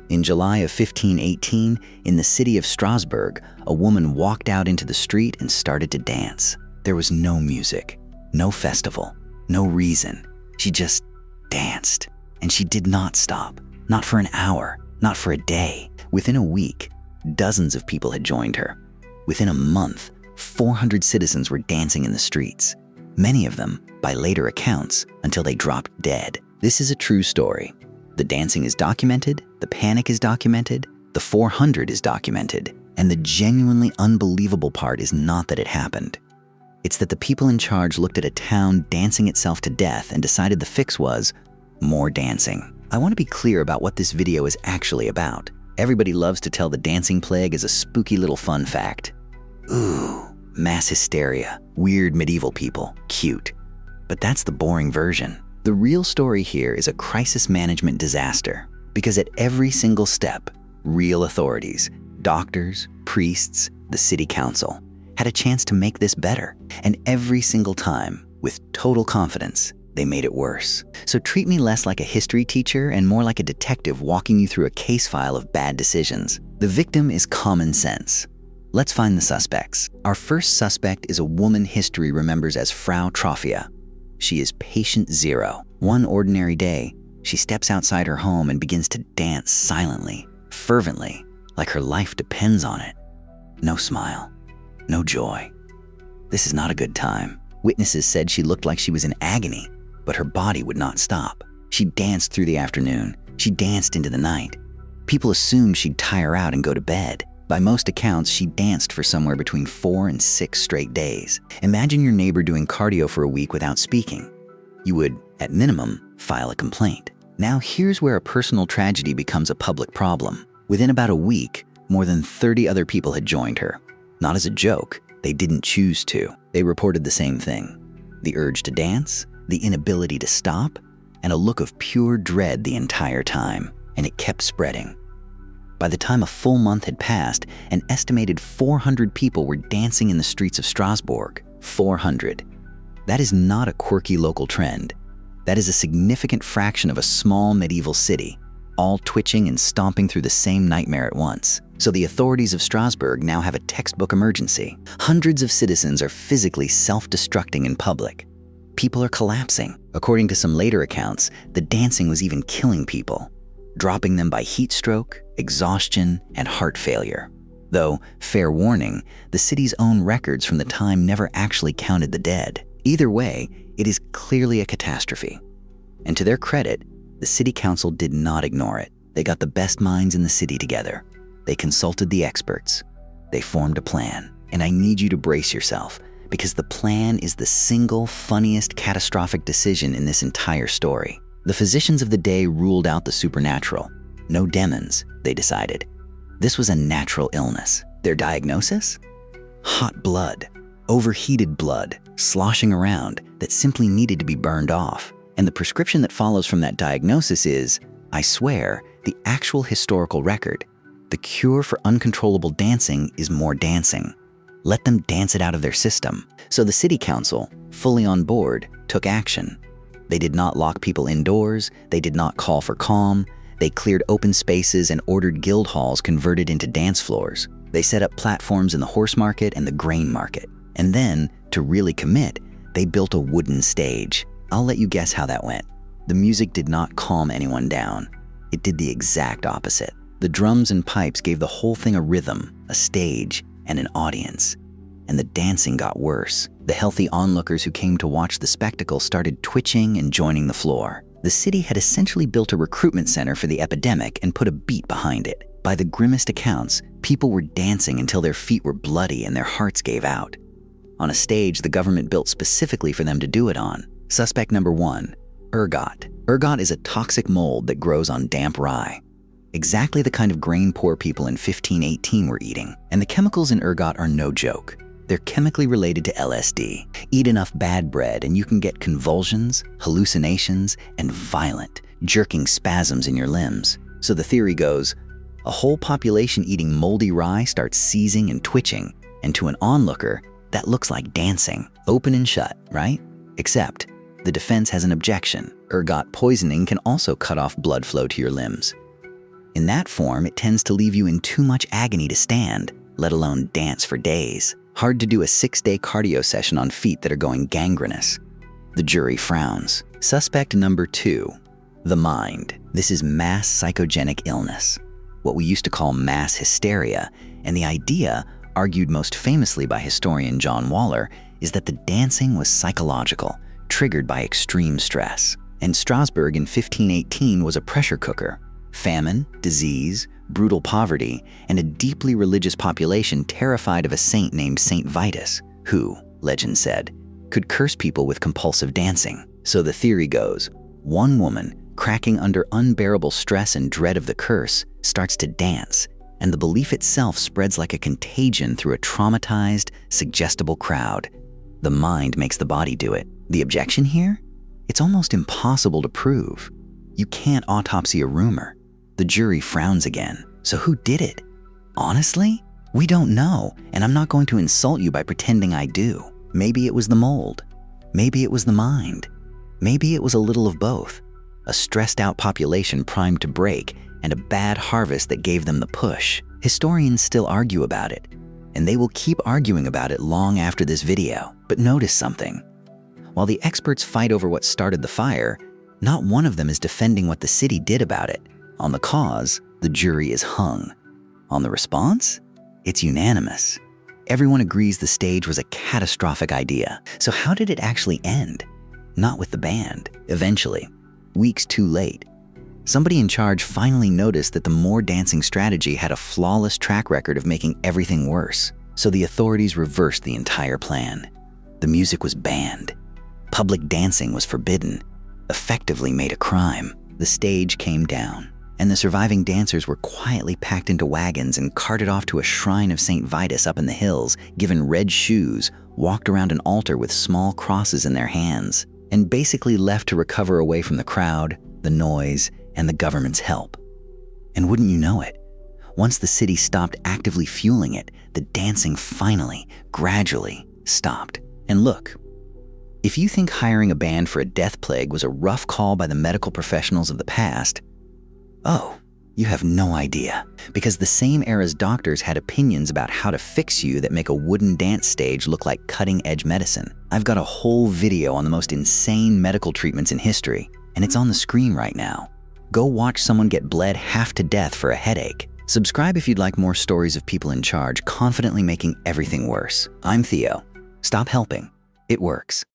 In July of 1518, in the city of Strasbourg, a woman walked out into the street and started to dance. There was no music, no festival, no reason. She just danced. And she did not stop. Not for an hour, not for a day. Within a week, dozens of people had joined her. Within a month, 400 citizens were dancing in the streets. Many of them, by later accounts, until they dropped dead. This is a true story. The dancing is documented, the panic is documented, the 400 is documented, and the genuinely unbelievable part is not that it happened. It's that the people in charge looked at a town dancing itself to death and decided the fix was more dancing. I want to be clear about what this video is actually about. Everybody loves to tell the dancing plague as a spooky little fun fact. Ooh, mass hysteria, weird medieval people, cute. But that's the boring version. The real story here is a crisis management disaster, because at every single step, real authorities, doctors, priests, the city council, had a chance to make this better. And every single time, with total confidence, they made it worse. So treat me less like a history teacher and more like a detective walking you through a case file of bad decisions. The victim is common sense. Let's find the suspects. Our first suspect is a woman history remembers as Frau Trophia. She is patient zero. One ordinary day, she steps outside her home and begins to dance silently, fervently, like her life depends on it. No smile, no joy. This is not a good time. Witnesses said she looked like she was in agony, but her body would not stop. She danced through the afternoon. She danced into the night. People assumed she'd tire out and go to bed. By most accounts, she danced for somewhere between 4 and 6 straight days. Imagine your neighbor doing cardio for a week without speaking. You would, at minimum, file a complaint. Now here's where a personal tragedy becomes a public problem. Within about a week, more than 30 other people had joined her. Not as a joke, they didn't choose to. They reported the same thing. The urge to dance, the inability to stop, and a look of pure dread the entire time. And it kept spreading. By the time a full month had passed, an estimated 400 people were dancing in the streets of Strasbourg. 400. That is not a quirky local trend. That is a significant fraction of a small medieval city, all twitching and stomping through the same nightmare at once. So the authorities of Strasbourg now have a textbook emergency. Hundreds of citizens are physically self-destructing in public. People are collapsing. According to some later accounts, the dancing was even killing people, dropping them by heat stroke, exhaustion, and heart failure. Though, fair warning, the city's own records from the time never actually counted the dead. Either way, it is clearly a catastrophe. And to their credit, the city council did not ignore it. They got the best minds in the city together. They consulted the experts. They formed a plan. And I need you to brace yourself, because the plan is the single funniest catastrophic decision in this entire story. The physicians of the day ruled out the supernatural. No demons, they decided. This was a natural illness. Their diagnosis? Hot blood, overheated blood, sloshing around that simply needed to be burned off. And the prescription that follows from that diagnosis is, I swear, the actual historical record. The cure for uncontrollable dancing is more dancing. Let them dance it out of their system. So the city council, fully on board, took action. They did not lock people indoors. They did not call for calm. They cleared open spaces and ordered guild halls converted into dance floors. They set up platforms in the horse market and the grain market. And then, to really commit, they built a wooden stage. I'll let you guess how that went. The music did not calm anyone down. It did the exact opposite. The drums and pipes gave the whole thing a rhythm, a stage, and an audience. And the dancing got worse. The healthy onlookers who came to watch the spectacle started twitching and joining the floor. The city had essentially built a recruitment center for the epidemic and put a beat behind it. By the grimmest accounts, people were dancing until their feet were bloody and their hearts gave out. On a stage the government built specifically for them to do it on. Suspect number 1, ergot. Ergot is a toxic mold that grows on damp rye. Exactly the kind of grain poor people in 1518 were eating. And the chemicals in ergot are no joke. They're chemically related to LSD. Eat enough bad bread and you can get convulsions, hallucinations, and violent, jerking spasms in your limbs. So the theory goes, a whole population eating moldy rye starts seizing and twitching, and to an onlooker, that looks like dancing. Open and shut, right? Except, the defense has an objection. Ergot poisoning can also cut off blood flow to your limbs. In that form, it tends to leave you in too much agony to stand, let alone dance for days. Hard to do a 6-day cardio session on feet that are going gangrenous. The jury frowns. Suspect number 2, the mind. This is mass psychogenic illness, what we used to call mass hysteria, and the idea, argued most famously by historian John Waller, is that the dancing was psychological, triggered by extreme stress. And Strasbourg in 1518 was a pressure cooker. Famine, disease, brutal poverty, and a deeply religious population terrified of a saint named Saint Vitus, who, legend said, could curse people with compulsive dancing. So the theory goes, one woman, cracking under unbearable stress and dread of the curse, starts to dance, and the belief itself spreads like a contagion through a traumatized, suggestible crowd. The mind makes the body do it. The objection here? It's almost impossible to prove. You can't autopsy a rumor. The jury frowns again. So who did it? Honestly, we don't know, and I'm not going to insult you by pretending I do. Maybe it was the mold. Maybe it was the mind. Maybe it was a little of both. A stressed out population primed to break, and a bad harvest that gave them the push. Historians still argue about it, and they will keep arguing about it long after this video. But notice something. While the experts fight over what started the fire, not one of them is defending what the city did about it. On the cause, the jury is hung. On the response, it's unanimous. Everyone agrees the stage was a catastrophic idea. So how did it actually end? Not with the band. Eventually, weeks too late, somebody in charge finally noticed that the more dancing strategy had a flawless track record of making everything worse. So the authorities reversed the entire plan. The music was banned. Public dancing was forbidden, effectively made a crime. The stage came down, and the surviving dancers were quietly packed into wagons and carted off to a shrine of St. Vitus up in the hills, given red shoes, walked around an altar with small crosses in their hands, and basically left to recover away from the crowd, the noise, and the government's help. And wouldn't you know it, once the city stopped actively fueling it, the dancing finally, gradually stopped. And look, if you think hiring a band for a death plague was a rough call by the medical professionals of the past, oh, you have no idea. Because the same era's doctors had opinions about how to fix you that make a wooden dance stage look like cutting-edge medicine. I've got a whole video on the most insane medical treatments in history, and it's on the screen right now. Go watch someone get bled half to death for a headache. Subscribe if you'd like more stories of people in charge confidently making everything worse. I'm Theo. Stop helping. It works.